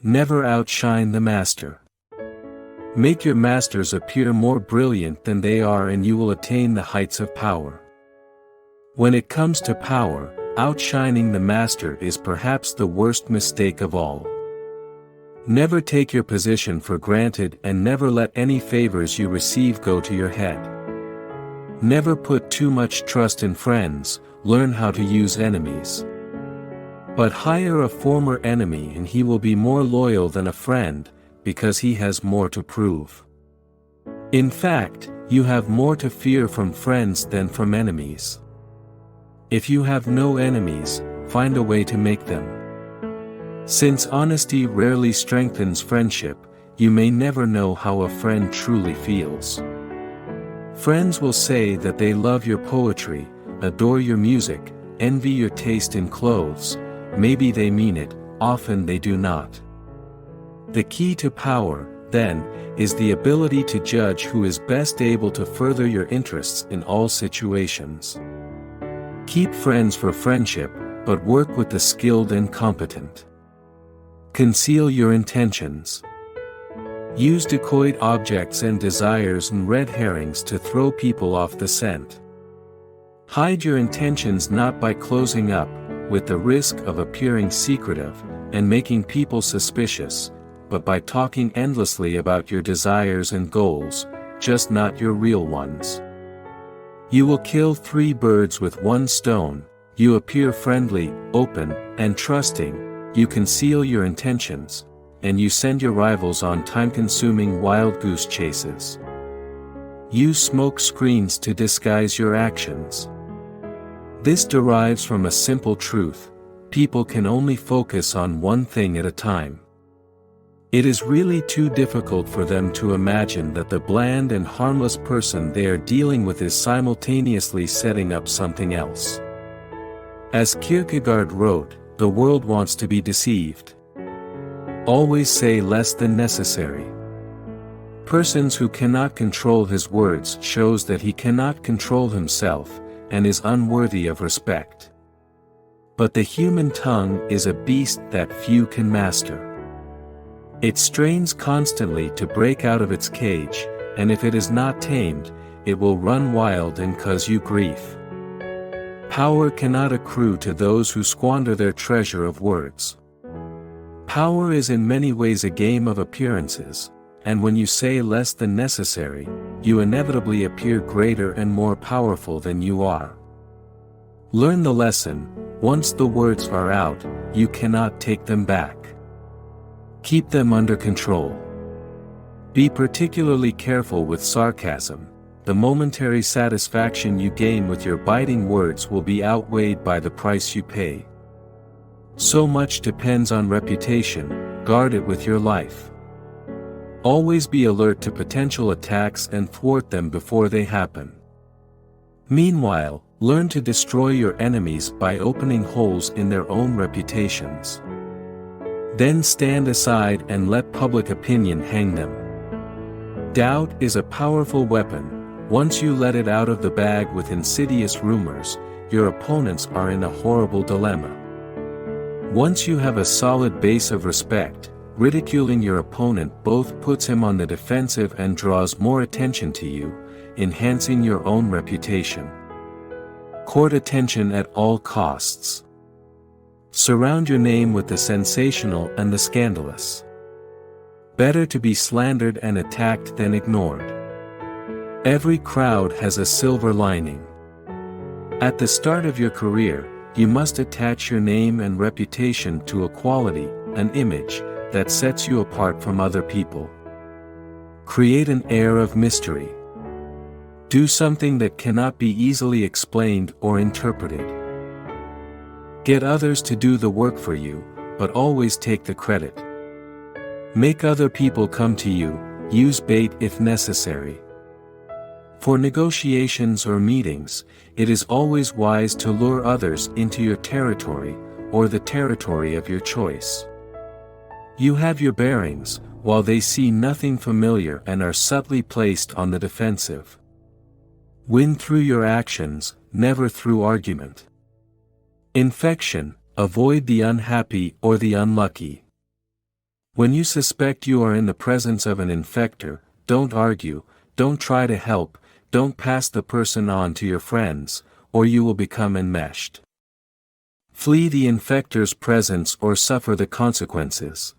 Never outshine the master. Make your masters appear more brilliant than they are and you will attain the heights of power. When it comes to power, outshining the master is perhaps the worst mistake of all. Never take your position for granted and never let any favors you receive go to your head. Never put too much trust in friends, learn how to use enemies. But hire a former enemy and he will be more loyal than a friend, because he has more to prove. In fact, you have more to fear from friends than from enemies. If you have no enemies, find a way to make them. Since honesty rarely strengthens friendship, you may never know how a friend truly feels. Friends will say that they love your poetry, adore your music, envy your taste in clothes. Maybe they mean it, often they do not. The key to power, then, is the ability to judge who is best able to further your interests in all situations. Keep friends for friendship, but work with the skilled and competent. Conceal your intentions. Use decoyed objects and desires and red herrings to throw people off the scent. Hide your intentions not by closing up, with the risk of appearing secretive, and making people suspicious, but by talking endlessly about your desires and goals, just not your real ones. You will kill 3 birds with 1 stone, you appear friendly, open, and trusting, you conceal your intentions, and you send your rivals on time-consuming wild goose chases. Use smoke screens to disguise your actions. This derives from a simple truth: people can only focus on one thing at a time. It is really too difficult for them to imagine that the bland and harmless person they are dealing with is simultaneously setting up something else. As Kierkegaard wrote, the world wants to be deceived. Always say less than necessary. Persons who cannot control his words shows that he cannot control himself, and is unworthy of respect. But the human tongue is a beast that few can master. It strains constantly to break out of its cage, and if it is not tamed, it will run wild and cause you grief. Power cannot accrue to those who squander their treasure of words. Power is in many ways a game of appearances, and when you say less than necessary, you inevitably appear greater and more powerful than you are. Learn the lesson: once the words are out, you cannot take them back. Keep them under control. Be particularly careful with sarcasm. The momentary satisfaction you gain with your biting words will be outweighed by the price you pay. So much depends on reputation, guard it with your life. Always be alert to potential attacks and thwart them before they happen. Meanwhile, learn to destroy your enemies by opening holes in their own reputations. Then stand aside and let public opinion hang them. Doubt is a powerful weapon. Once you let it out of the bag with insidious rumors, your opponents are in a horrible dilemma. Once you have a solid base of respect, ridiculing your opponent both puts him on the defensive and draws more attention to you, enhancing your own reputation. Court attention at all costs. Surround your name with the sensational and the scandalous. Better to be slandered and attacked than ignored. Every crowd has a silver lining. At the start of your career, you must attach your name and reputation to a quality, an image, that sets you apart from other people. Create an air of mystery. Do something that cannot be easily explained or interpreted. Get others to do the work for you, but always take the credit. Make other people come to you, use bait if necessary. For negotiations or meetings, it is always wise to lure others into your territory, or the territory of your choice. You have your bearings, while they see nothing familiar and are subtly placed on the defensive. Win through your actions, never through argument. Infection, avoid the unhappy or the unlucky. When you suspect you are in the presence of an infector, don't argue, don't try to help, don't pass the person on to your friends, or you will become enmeshed. Flee the infector's presence or suffer the consequences.